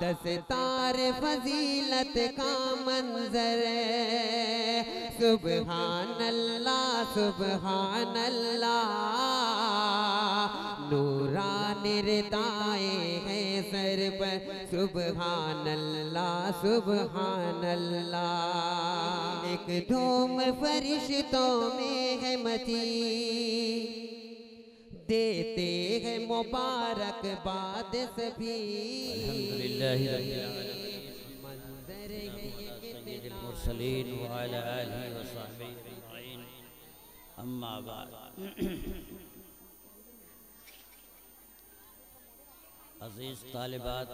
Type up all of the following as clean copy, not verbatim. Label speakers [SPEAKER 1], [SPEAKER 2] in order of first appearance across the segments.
[SPEAKER 1] دستار فضیلت کا منظر ہے، سبحان اللہ سبحان اللہ، نوران ردائے ہیں سر پر، سبحان اللہ سبحان اللہ، ایک دھوم فرشتوں میں ہے مچی، دیتے ہیں مبارک باد سبھی،
[SPEAKER 2] الحمدللہ رب العالمین،
[SPEAKER 1] منظر ہے
[SPEAKER 2] سید المرسلین وعلی آلہ وصحبہ اجمعین، اما بعد۔ عزیز طالبات،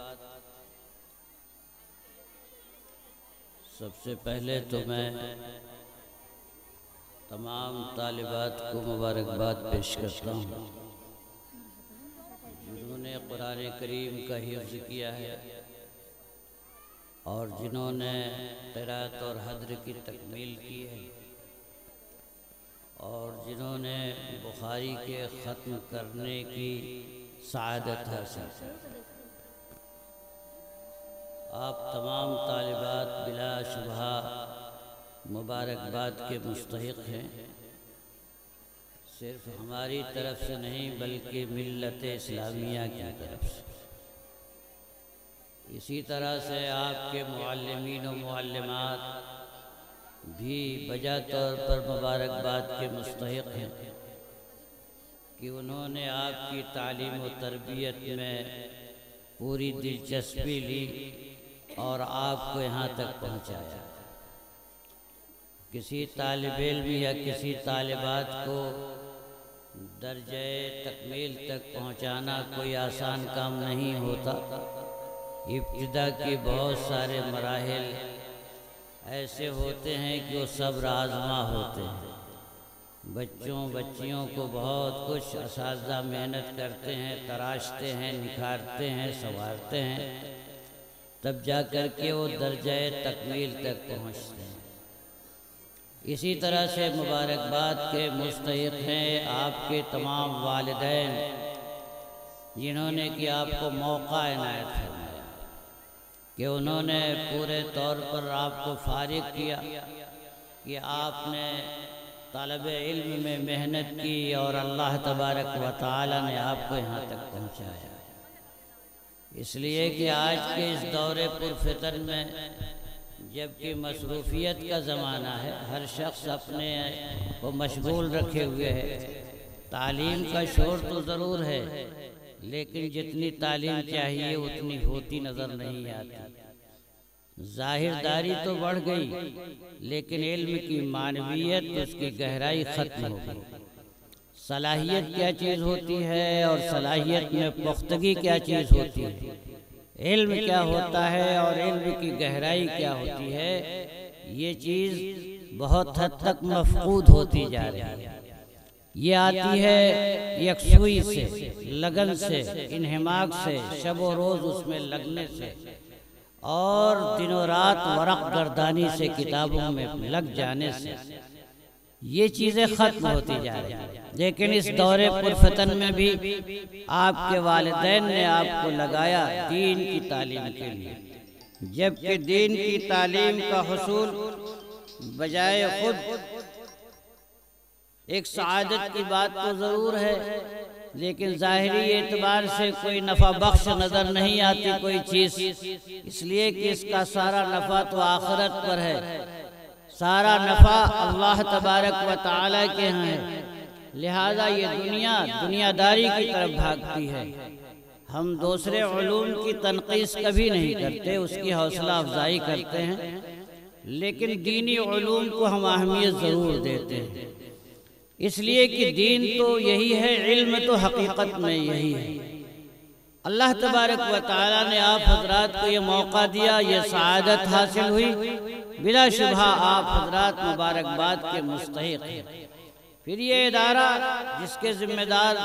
[SPEAKER 2] سب سے پہلے تو میں تمام طالبات کو مبارکباد پیش کرتا ہوں جنہوں نے قرآن کریم کا حفظ کیا ہے اور جنہوں نے قرأت اور حدر کی تکمیل کی ہے اور جنہوں نے بخاری کے ختم کرنے کی سعادت حاصل کی۔ آپ تمام طالبات بلا شبہ مبارکباد کے مستحق ہیں، صرف ہماری طرف سے نہیں بلکہ ملت اسلامیہ کی طرف سے۔ اسی طرح سے آپ کے معلمین و معلمات بھی بجا طور پر مبارکباد کے مستحق ہیں کہ انہوں نے آپ کی تعلیم و تربیت میں پوری دلچسپی لی اور آپ کو یہاں تک پہنچایا۔ کسی طالب علم یا کسی طالبات کو درجہ تکمیل تک پہنچانا کوئی آسان کام نہیں ہوتا۔ ابتدا کے بہت سارے مراحل ایسے ہوتے ہیں کہ وہ صبر آزما ہوتے ہیں۔ بچوں بچیوں کو بہت کچھ اساتذہ محنت کرتے ہیں، تراشتے ہیں، نکھارتے ہیں، سنوارتے ہیں، تب جا کر کے وہ درجہ تکمیل تک پہنچتے ہیں۔ اسی طرح سے مبارکباد کے مستحق ہیں آپ کے تمام والدین جنہوں نے کہ آپ کو موقع عنایت فرمایا کہ انہوں نے پورے طور پر آپ کو فارغ کیا کہ آپ نے طالب علم میں محنت کی اور اللہ تبارک و تعالی نے آپ کو یہاں تک پہنچایا۔ اس لیے کہ آج کے اس دور پرفتن میں جبکہ مصروفیت کا زمانہ ہے، ہر شخص اپنے کو مشغول رکھے ہوئے ہے، تعلیم کا شور تو ضرور ہے لیکن جتنی تعلیم چاہیے اتنی ہوتی نظر نہیں آتی۔ ظاہر داری تو بڑھ گئی لیکن علم کی معنویت اس کی گہرائی ختم ہو گئی۔ صلاحیت کیا چیز ہوتی ہے اور صلاحیت میں پختگی کیا چیز ہوتی ہے، علم کیا ہوتا ہے اور علم کی گہرائی کیا ہوتی ہے، یہ چیز بہت حد تک مفقود ہوتی جا رہی ہے۔ یہ آتی ہے یکسوئی سے، لگن سے، انہماک سے، شب و روز اس میں لگنے سے اور دن و رات ورق گردانی سے، کتابوں میں لگ جانے سے یہ چیزیں ختم ہوتی جا رہی ہیں۔ لیکن اس دور پرفتن میں بھی آپ کے والدین نے آپ کو لگایا دین کی تعلیم کے لیے، جبکہ دین کی تعلیم کا حصول بجائے خود ایک سعادت کی بات تو ضرور ہے لیکن ظاہری اعتبار سے کوئی نفع بخش نظر نہیں آتی کوئی چیز، اس لیے کہ اس کا سارا نفع تو آخرت پر ہے، سارا نفع اللہ تبارک و تعالی کے ہاں ہے، لہذا یہ دنیا داری کی طرف بھاگتی ہے۔ ہم دوسرے علوم کی تنقیص کبھی نہیں کرتے، اس کی حوصلہ افزائی کرتے ہیں، لیکن دینی علوم کو ہم اہمیت ضرور دیتے ہیں، اس لیے کہ دین تو یہی ہے، علم تو حقیقت میں یہی ہے۔ اللہ تبارک و تعالی نے آپ حضرات کو یہ موقع دیا، یہ سعادت حاصل ہوئی، بلا شبہ آپ حضرات مبارکباد کے مستحق ہیں۔ پھر یہ ادارہ جس کے ذمہ دار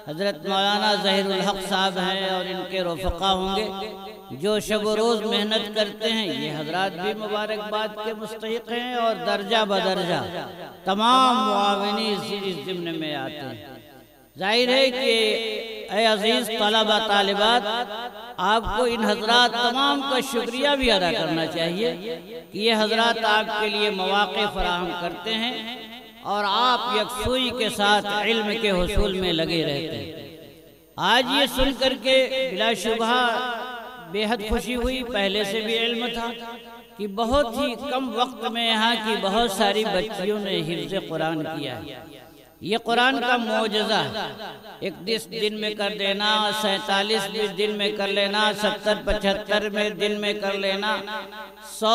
[SPEAKER 2] حضرت مولانا ظہیر الحق صاحب ہیں اور ان کے رفقا ہوں گے جو شب و روز محنت کرتے ہیں، یہ حضرات بھی مبارکباد کے مستحق ہیں اور درجہ بدرجہ تمام معاونین اس ضمن میں آتے ہیں۔ ظاہر ہے کہ اے عزیز طلبہ طالبات، آپ کو ان حضرات تمام کا شکریہ بھی ادا کرنا چاہیے کہ یہ حضرات آپ کے لیے مواقع فراہم کرتے ہیں اور آپ یکسوئی کے ساتھ علم کے حصول میں لگے رہتے ہیں۔ آج یہ سن کر کے بلا شبہ بے حد خوشی ہوئی، پہلے سے بھی علم تھا کہ بہت ہی کم وقت میں یہاں کی بہت ساری بچیوں نے حفظ قرآن کیا ہے۔ یہ قرآن کا معجزہ ہے، 31 دن میں کر دینا، 47 دن میں کر لینا، 70 75 میں دن میں کر لینا، 100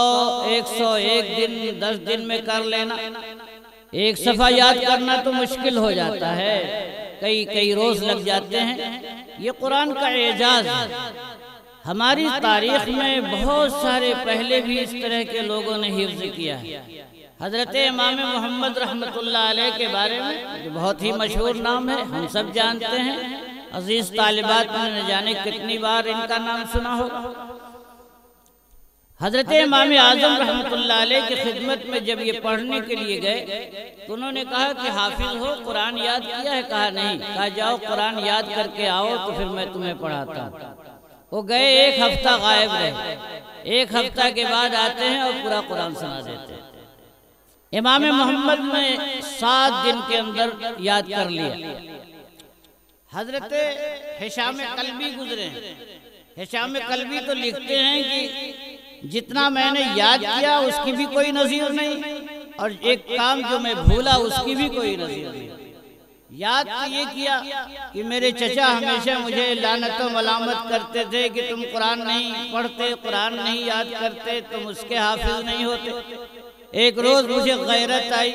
[SPEAKER 2] 101 دن 10 دن میں کر لینا۔ ایک صفحہ یاد کرنا تو مشکل ہو جاتا ہے، کئی روز لگ جاتے ہیں۔ یہ قرآن کا اعجاز ہے۔ ہماری تاریخ میں بہت سارے پہلے بھی اس طرح کے لوگوں نے حفظ کیا ہے۔ حضرت امام محمد رحمۃ اللہ علیہ کے بارے میں جو بہت ہی مشہور نام ہے، ہم سب جانتے ہیں، عزیز طالبات نے نہ جانے کتنی بار ان کا نام سنا ہوگا۔ حضرت امام اعظم رحمۃ اللہ علیہ کی خدمت میں جب یہ پڑھنے کے لیے گئے تو انہوں نے کہا کہ حافظ ہو، قرآن یاد کیا ہے؟ کہا نہیں۔ کہا جاؤ قرآن یاد کر کے آؤ تو پھر میں تمہیں پڑھاتا ہوں۔ وہ گئے، 1 ہفتہ غائب رہے، 1 ہفتہ کے بعد آتے ہیں اور پورا قرآن سنا دیتے ہیں۔ امام محمد نے 7 دن کے اندر یاد کر لیا۔ حضرت ہشام قلبی گزرے ہیں، ہشام قلبی تو لکھتے ہیں کہ جتنا میں نے یاد کیا اس کی بھی کوئی نظیر نہیں، اور ایک کام جو میں بھولا اس کی بھی کوئی نظیر نہیں۔ یاد تو یہ کیا کہ میرے چچا ہمیشہ مجھے لعنت و ملامت کرتے تھے کہ تم قرآن نہیں پڑھتے، قرآن نہیں یاد کرتے، تم اس کے حافظ نہیں ہوتے۔ ایک روز مجھے غیرت آئی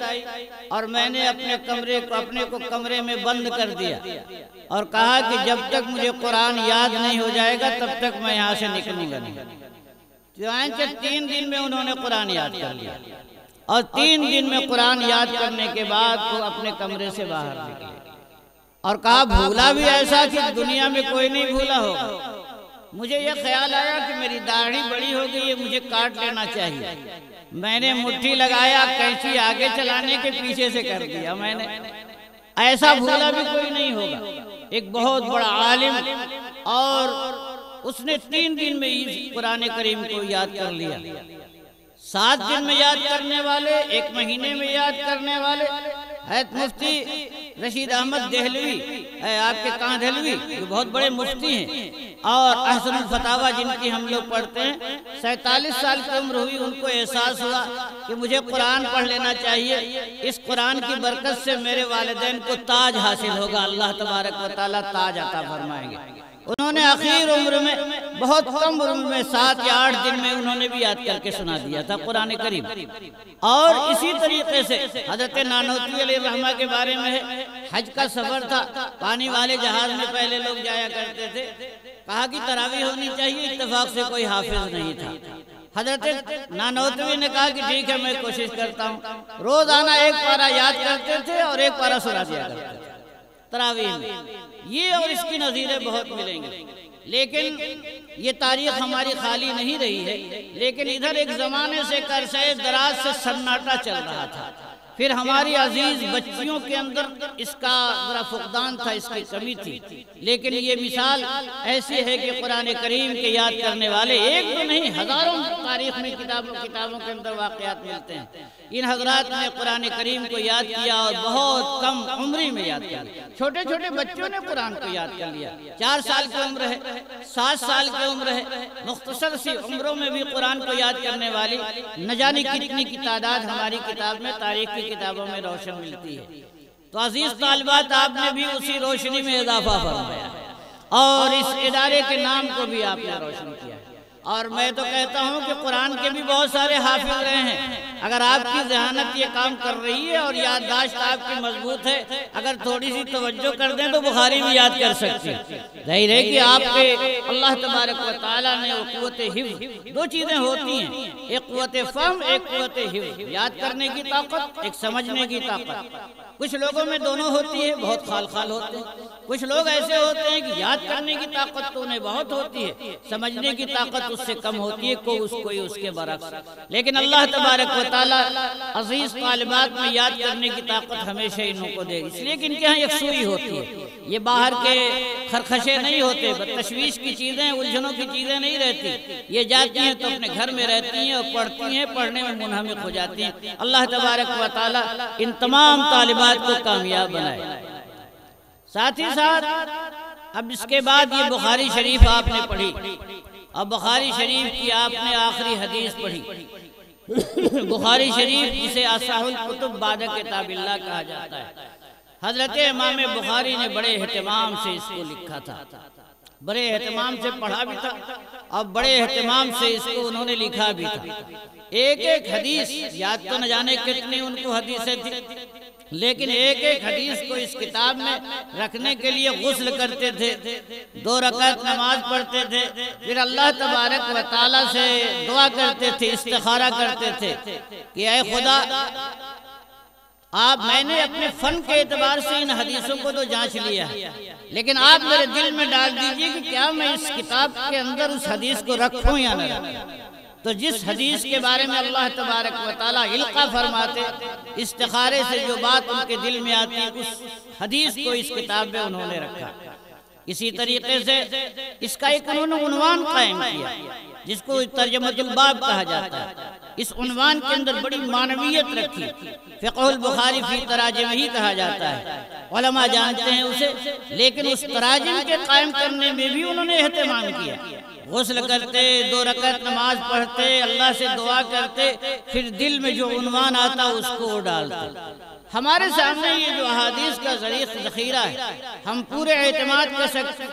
[SPEAKER 2] اور میں نے اپنے کو کمرے میں بند کر دیا اور کہا کہ جب تک مجھے قرآن یاد نہیں ہو جائے گا تب تک میں یہاں سے نکلوں گا نہیں۔ چنانچہ 3 دن میں انہوں نے قرآن یاد کر لیا، اور 3 دن میں قرآن یاد کرنے کے بعد وہ اپنے کمرے سے باہر نکلے اور کہا بھولا بھی ایسا کہ دنیا میں کوئی نہیں بھولا ہوگا۔ مجھے یہ خیال آیا کہ میری داڑھی بڑی ہو گئی ہے، مجھے کاٹ لینا چاہیے۔ میں نے مٹھی لگایا، کینچی آگے چلانے کے پیچھے سے کر دیا۔ میں نے ایسا بھولا بھی کوئی نہیں ہوگا۔ ایک بہت بڑا عالم، اور اس نے 3 دن میں قرآن کریم کو یاد کر لیا۔ 7 دن میں یاد کرنے والے، 1 مہینے میں یاد کرنے والے حضرت مفتی رشید احمد دہلوی، آپ کے کاندھلوی، جو بہت بڑے مفتی ہیں، اور احسن الفتاوی جن کی ہم لوگ پڑھتے ہیں، 47 سال کی عمر ہوئی، ان کو احساس ہوا کہ مجھے قرآن پڑھ لینا چاہیے، اس قرآن کی برکت سے میرے والدین کو تاج حاصل ہوگا، اللہ تبارک و تعالیٰ تاج عطا فرمائیں گے۔ انہوں نے آخر عمر میں، بہت کم عمر میں 7 یا 8 دن میں انہوں نے بھی یاد کر کے سنا دیا تھا قرآن کریم۔ اور اسی طریقے سے حضرت نانوتوی علیہ الرحمہ کے بارے میں ہے، حج کا سفر تھا، پانی والے جہاز میں پہلے لوگ جایا کرتے تھے، کہا کہ تراویح ہونی چاہیے، اتفاق سے کوئی حافظ نہیں تھا۔ حضرت نانوتوی نے کہا کہ ٹھیک ہے میں کوشش کرتا ہوں۔ روزانہ 1 پارہ یاد کرتے تھے اور 1 پارہ سنا دیا کرتے تھے تراویح میں۔ یہ اور اس کی نظیریں بہت ملیں گے، لیکن یہ تاریخ ہماری خالی نہیں رہی ہے۔ لیکن ادھر ایک زمانے سے عرصہ دراز سے سناٹا چل رہا تھا، پھر ہماری عزیز بچیوں کے اندر اس کا ذرا فقدان تھا، اس کی کمی تھی۔ لیکن یہ مثال ایسی ہے کہ قرآن کریم کے یاد کرنے والے 1 تو نہیں، ہزاروں تاریخ میں کتابوں کے اندر واقعات ملتے ہیں۔ ان حضرات نے قرآن کریم کو یاد کیا اور بہت کم عمری میں یاد کیا۔ چھوٹے چھوٹے بچوں نے قرآن کو یاد کر لیا، 4 سال کی عمر ہے، 7 سال کی عمر ہے، مختصر سی عمروں میں بھی قرآن کو یاد کرنے والی نہ جانے کتنی کی تعداد ہماری کتاب میں، تاریخ کی کتابوں میں روشن ملتی ہے۔ تو عزیز طالبات، آپ نے بھی اسی روشنی میں اضافہ فرمایا اور اس ادارے کے نام کو بھی آپ نے روشن کیا۔ اور میں تو کہتا ہوں کہ قرآن کے بھی بہت سارے حافظ رہے ہیں۔ اگر آپ کی ذہانت یہ کام کر رہی ہے اور یادداشت آپ کی مضبوط ہے، اگر تھوڑی سی توجہ کر دیں تو بخاری بھی یاد کر سکتے ہیں۔ ظاہر ہے کہ آپ کے اللہ تبارک و تعالیٰ نے قوت حفظ، 2 چیزیں ہوتی ہیں، ایک قوت فہم، ایک قوت حفظ، یاد کرنے کی طاقت، ایک سمجھنے کی طاقت۔ کچھ لوگوں میں دونوں ہوتی ہے، بہت خال ہوتے ہیں۔ کچھ لوگ ایسے ہوتے ہیں کہ یاد کرنے کی طاقت تو انہیں بہت ہوتی ہے، سمجھنے کی طاقت اس سے کم ہوتی ہے، کوئی اس کے برعکس۔ لیکن اللہ تبارک و تعالیٰ عزیز طالبات میں یاد کرنے کی طاقت ہمیشہ انہوں کو دے گی، اس لیے کہ ان کے ہاں یکسوئی ہوتی ہے۔ یہ باہر کے خرخشے نہیں ہوتے، تشویش کی چیزیں، الجھنوں کی چیزیں نہیں رہتی، یہ جاتی ہیں تو اپنے گھر میں رہتی ہیں اور پڑھتی ہیں، پڑھنے میں منہمک ہو جاتی ہیں۔ اللہ تبارک و تعالی ان تمام طالبات کو کامیاب بنائے۔ ساتھ ہی ساتھ اب اس کے بعد یہ بخاری شریف آپ نے پڑھی، اب بخاری شریف کی آپ نے آخری حدیث پڑھی۔ بخاری شریف جسے اصح الکتب بعد کتاب اللہ کہا جاتا ہے، حضرت امام بخاری نے بڑے اہتمام سے اس کو لکھا تھا، بڑے اہتمام سے پڑھا بھی تھا اور بڑے اہتمام سے اس کو انہوں نے لکھا بھی تھا۔ ایک ایک حدیث، یاد تو نہ جانے کتنی ان کو حدیثیں تھیں، لیکن ایک ایک حدیث کو اس کتاب میں رکھنے کے لیے غسل کرتے تھے، 2 رکعت نماز پڑھتے تھے، پھر اللہ تبارک و تعالیٰ سے دعا کرتے تھے، استخارہ کرتے تھے کہ اے خدا، میں نے اپنے فن کے اعتبار سے ان حدیثوں کو تو جانچ لیا، لیکن آپ میرے دل میں ڈال دیجئے کہ کیا میں اس کتاب کے اندر اس حدیث کو رکھوں یا نہ رکھوں۔ تو جس حدیث کے بارے میں اللہ تبارک و تعالیٰ القا فرماتے، استخارے سے جو بات ان کے دل میں آتی، اس حدیث کو اس کتاب میں انہوں نے رکھا۔ اسی طریقے سے اس کا ایک انہوں نے عنوان قائم کیا جس کو ترجمۃ الباب کہا جاتا ہے۔ اس عنوان کے اندر بڑی معنویت رکھی، فقہ البخاری فی تراجم ہی کہا جاتا ہے، علماء جانتے ہیں اسے، لیکن اس تراجم کے قائم کرنے میں بھی انہوں نے اہتمام کیا۔ غسل کرتے، 2 رکعت نماز پڑھتے، اللہ سے دعا کرتے، پھر دل میں جو عنوان آتا اس کو ڈالتے۔ ہمارے سامنے یہ جو احادیث کا ذخیرہ ہے، ہم پورے اعتماد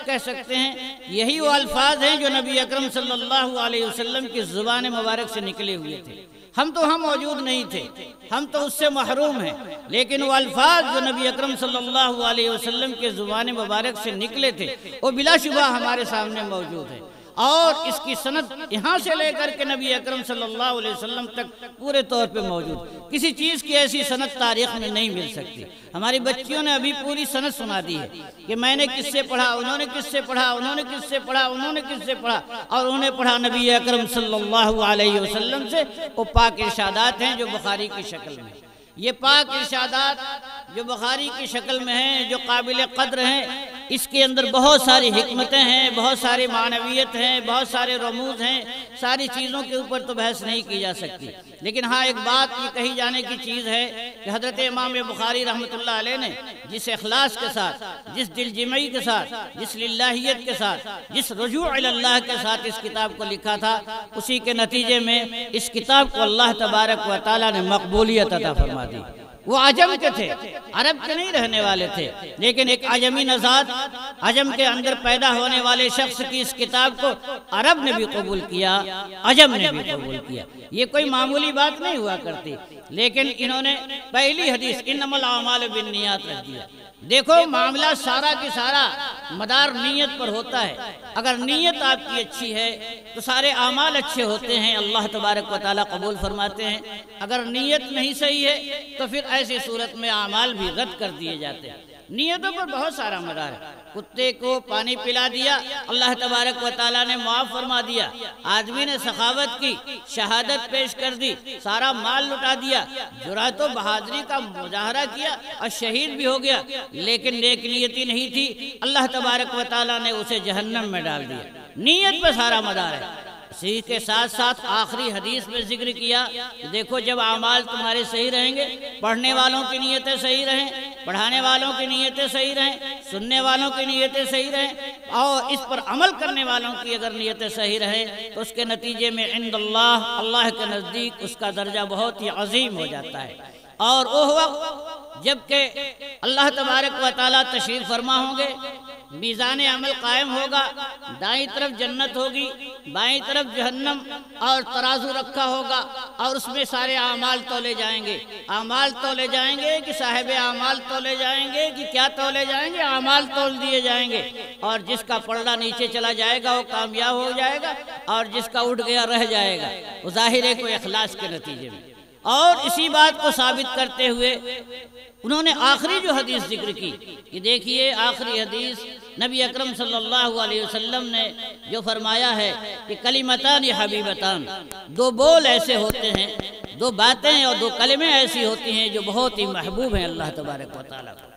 [SPEAKER 2] کہہ سکتے ہیں یہی وہ الفاظ ہیں جو نبی اکرم صلی اللہ علیہ وسلم کی زبان مبارک سے نکلے ہوئے تھے۔ ہم تو ہم موجود نہیں تھے، ہم تو اس سے محروم ہیں، لیکن وہ الفاظ جو نبی اکرم صلی اللہ علیہ وسلم کے زبان مبارک سے نکلے تھے وہ بلا شبہ ہمارے سامنے موجود ہیں، اور اس کی سند یہاں سے لے کر کے نبی اکرم صلی اللہ علیہ وسلم تک پورے طور پہ موجود۔ کسی چیز کی ایسی سند تاریخ میں نہیں مل سکتی۔ ہماری بچیوں نے ابھی پوری سند سنا دی ہے کہ میں نے کس سے پڑھا، انہوں نے کس سے پڑھا، انہوں نے کس سے پڑھا، انہوں نے کس سے پڑھا، اور انہوں نے پڑھا نبی اکرم صلی اللہ علیہ وسلم سے۔ وہ پاک ارشادات ہیں جو بخاری کی شکل میں، یہ پاک ارشادات جو بخاری کی شکل میں ہیں، جو قابل قدر ہیں، اس کے اندر بہت ساری حکمتیں ہیں، بہت ساری معنویت ہیں، بہت سارے رموز ہیں۔ ساری چیزوں کے اوپر تو بحث نہیں کی جا سکتی، لیکن ہاں ایک بات یہ کہی جانے کی چیز ہے کہ حضرت امام بخاری رحمۃ اللہ علیہ نے جس اخلاص کے ساتھ، جس دل جمعی کے ساتھ، جس للہیت کے ساتھ، جس رجوع اللہ کے ساتھ اس کتاب کو لکھا تھا، اسی کے نتیجے میں اس کتاب کو اللہ تبارک و تعالیٰ نے مقبولیت عطا فرما دی۔ وہ عجم کے تھے، عرب کے نہیں رہنے والے تھے، لیکن ایک عجمی نژاد، عجم کے اندر پیدا ہونے والے شخص کی اس کتاب کو عرب نے بھی قبول کیا، عجم نے بھی قبول کیا۔ یہ کوئی معمولی بات نہیں ہوا کرتی، لیکن انہوں نے پہلی حدیث انما الاعمال بالنیات رکھ دیا۔ دیکھو معاملہ سارا کی سارا مدار نیت پر ہوتا ہے، اگر نیت آپ کی اچھی ہے تو سارے اعمال اچھے ہوتے ہیں، اللہ تبارک و تعالیٰ قبول فرماتے ہیں۔ اگر نیت نہیں صحیح ہے تو پھر ایسی صورت میں اعمال بھی رد کر دیے جاتے ہیں۔ نیتوں پر بہت سارا مدار ہے۔ کتے کو پانی پلا دیا، اللہ تبارک و تعالیٰ نے معاف فرما دیا۔ آدمی نے سخاوت کی، شہادت پیش کر دی، سارا مال لٹا دیا، جرأت و بہادری کا مظاہرہ کیا اور شہید بھی ہو گیا، لیکن نیک نیتی نہیں تھی، اللہ تبارک و تعالیٰ نے اسے جہنم میں ڈال دیا۔ نیت پر سارا مدار ہے۔ اسی کے ساتھ ساتھ آخری حدیث میں ذکر کیا کہ دیکھو جب اعمال تمہارے صحیح رہیں گے، پڑھنے والوں کی نیتیں صحیح رہیں، پڑھانے والوں کی نیتیں صحیح رہیں، سننے والوں کی نیتیں صحیح رہیں، اور اس پر عمل کرنے والوں کی اگر نیتیں صحیح رہیں تو اس کے نتیجے میں عند اللہ، اللہ کے نزدیک اس کا درجہ بہت ہی عظیم ہو جاتا ہے۔ اور وہ وقت جبکہ اللہ تبارک و تعالیٰ تشریف فرما ہوں گے، میزان عمل قائم ہوگا، دائیں طرف جنت ہوگی، بائیں طرف جہنم، اور ترازو رکھا ہوگا اور اس میں سارے اعمال تولے جائیں گے۔ اعمال تولے جائیں گے کہ صاحب اعمال تولے جائیں گے کہ کیا تولے جائیں گے؟ اعمال تول دیے جائیں گے، اور جس کا پلڑا نیچے چلا جائے گا وہ کامیاب ہو جائے گا، اور جس کا اٹھ گیا رہ جائے گا، وہ ظاہر ہے کوئی اخلاص کے نتیجے میں۔ اور اسی بات کو ثابت کرتے ہوئے انہوں نے آخری جو حدیث ذکر کی کہ دیکھیے آخری حدیث نبی اکرم صلی اللہ علیہ وسلم نے جو فرمایا ہے کہ کلمتان حبیبتان، 2 بول ایسے ہوتے ہیں، 2 باتیں اور 2 کلمے ایسی ہوتی ہیں جو بہت ہی محبوب ہیں اللہ تبارک و تعالیٰ کو۔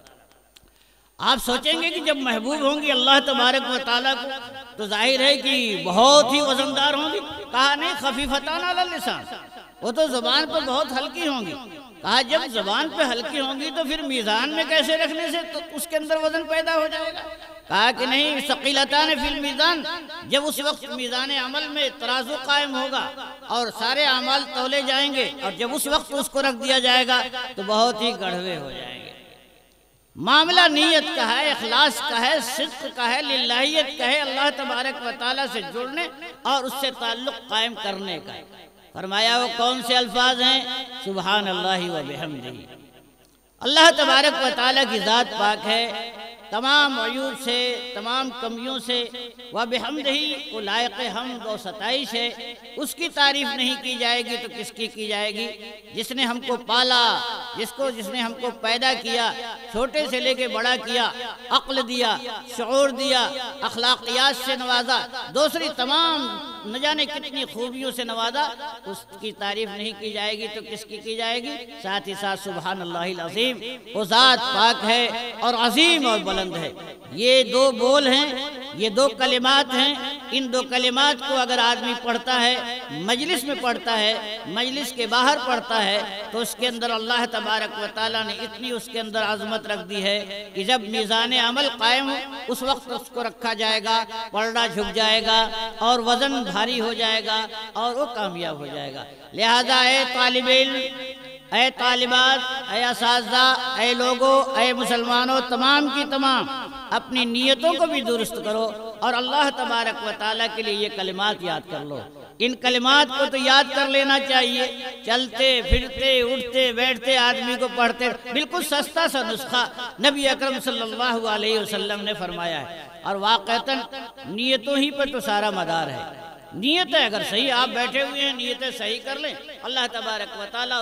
[SPEAKER 2] آپ سوچیں گے کہ جب محبوب ہوں گی اللہ تبارک و تعالیٰ کو تو ظاہر ہے کہ بہت ہی وزندار ہوں گی. کہا نہیں خفیفتان علی اللسان، وہ تو زبان پر بہت ہلکی ہوں گی. کہا جب زبان پہ ہلکی ہوں گی تو پھر میزان میں کیسے رکھنے سے تو اس کے اندر وزن پیدا ہو جائے گا. کہا کہ نہیں ثقیلتان فی المیزان، جب اس وقت میزان عمل میں ترازو قائم ہوگا اور سارے اعمال تولے جائیں گے اور جب اس وقت اس کو رکھ دیا جائے گا تو بہت ہی گڑھوے ہو جائیں گے. معاملہ نیت کا ہے، اخلاص کا ہے، صدق کا ہے، للہیت کا ہے، اللہ تبارک و تعالیٰ سے جڑنے اور اس سے تعلق قائم کرنے کا. فرمایا وہ کون سے الفاظ ہیں؟ سبحان اللہ و بحمدہ. اللہ تبارک و تعالیٰ کی ذات پاک ہے تمام عیوب سے، تمام کمیوں سے. وَبِحَمْدِهِ وہ لائق حمد و ستائش ہے. اس کی تعریف نہیں کی جائے گی تو کس کی جائے گی؟ جس نے ہم کو پالا، جس نے ہم کو پیدا کیا، چھوٹے سے لے کے بڑا کیا، عقل دیا، شعور دیا، اخلاقیات سے نوازا، دوسری تمام نہ جانے کتنی خوبیوں سے نوازا. اس کی تعریف نہیں کی جائے گی تو کس کی جائے گی؟ ساتھ ہی ساتھ سبحان اللہ العظیم، وہ ذات پاک ہے اور عظیم اور بلند ہے. یہ دو بول ہیں، یہ دو کلمات ہیں. ان دو کلمات کو اگر آدمی پڑھتا ہے، مجلس میں پڑھتا ہے، مجلس کے باہر پڑھتا ہے، تو اس کے اندر اللہ تبارک و تعالیٰ نے اتنی اس کے اندر عظمت رکھ دی ہے کہ جب میزان عمل قائم ہو اس وقت اس کو رکھا جائے گا، پلڑا جھک جائے گا اور وزن بھاری ہو جائے گا اور وہ کامیاب ہو جائے گا. لہذا اے طالب علم، اے طالبات، اے اساتذہ، اے لوگوں، اے مسلمانوں، تمام کی تمام اپنی نیتوں کو بھی درست کرو اور اللہ تبارک و تعالیٰ کے لیے یہ کلمات یاد کر لو. ان کلمات کو تو یاد کر لینا چاہیے. چلتے پھرتے اٹھتے بیٹھتے آدمی کو پڑھتے، بالکل سستا سا نسخہ نبی اکرم صلی اللہ علیہ وسلم نے فرمایا ہے. اور واقعتاً نیتوں ہی پر تو سارا مدار ہے. نیتیں اگر صحیح، آپ بیٹھے ہوئے ہیں نیتیں صحیح کر لیں، اللہ تبارک و تعالیٰ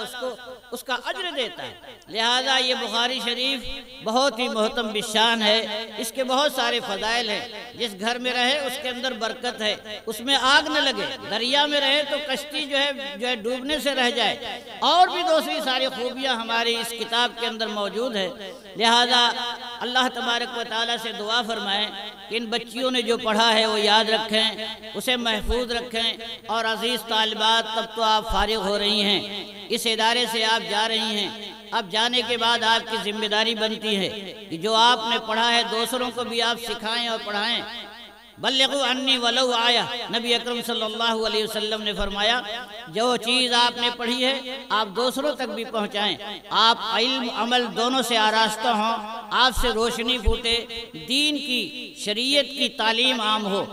[SPEAKER 2] اس کا اجر دیتا ہے. لہذا یہ بخاری شریف بہت ہی محترم بشان ہے. اس کے بہت سارے فضائل ہیں. جس گھر میں رہے اس کے اندر برکت ہے، اس میں آگ نہ لگے. دریا میں رہے تو کشتی جو ہے ڈوبنے سے رہ جائے. اور بھی دوسری ساری خوبیاں ہماری اس کتاب کے اندر موجود ہے. لہذا اللہ تبارک و تعالیٰ سے دعا فرمائیں کہ ان بچیوں نے جو پڑھا ہے وہ یاد رکھیں، اسے محفوظ رکھیں. اور عزیز طالبات، تب تو آپ فارغ ہو رہی ہیں، اس ادارے سے آپ جا رہی ہیں. اب جانے کے بعد آپ کی ذمہ داری بنتی ہے کہ جو آپ نے پڑھا ہے دوسروں کو بھی آپ سکھائیں اور پڑھائیں. بلغوا عنی ولو آیا، نبی اکرم صلی اللہ علیہ وسلم نے فرمایا جو چیز آپ نے پڑھی ہے آپ دوسروں تک بھی پہنچائیں. آپ علم عمل دونوں سے آراستہ ہوں، آپ سے روشنی پھوٹے، دین کی شریعت کی تعلیم عام ہو.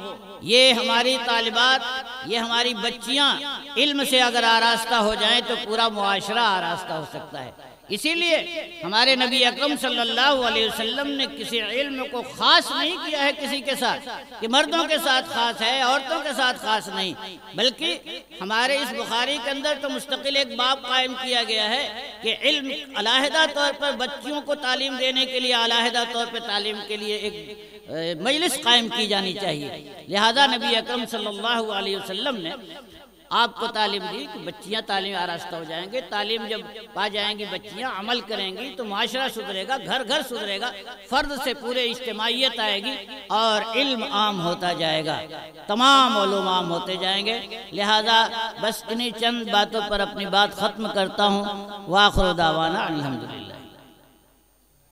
[SPEAKER 2] یہ ہماری طالبات، یہ ہماری بچیاں علم سے اگر آراستہ ہو جائیں تو پورا معاشرہ آراستہ ہو سکتا ہے. اسی لیے ہمارے نبی اکرم صلی اللہ علیہ وسلم نے کسی علم کو خاص نہیں کیا ہے کسی کے ساتھ کہ مردوں کے ساتھ خاص ہے، عورتوں کے ساتھ خاص نہیں، بلکہ ہمارے اس بخاری کے اندر تو مستقل ایک باب قائم کیا گیا ہے کہ علم علیحدہ طور پر بچیوں کو تعلیم دینے کے لیے علیحدہ طور پر تعلیم کے لیے ایک مجلس قائم کی جانی چاہیے. لہذا نبی اکرم صلی اللہ علیہ وسلم نے آپ کو تعلیم دی کہ بچیاں تعلیم آراستہ ہو جائیں گے. تعلیم جب پا جائیں گی بچیاں، عمل کریں گی تو معاشرہ سدھرے گا، گھر گھر سدھرے گا، فرد سے پورے اجتماعیت آئے گی اور علم عام ہوتا جائے گا، تمام علوم عام ہوتے جائیں گے. لہذا بس انہی چند باتوں پر اپنی بات ختم کرتا ہوں. وآخر دعوانا الحمدللہ.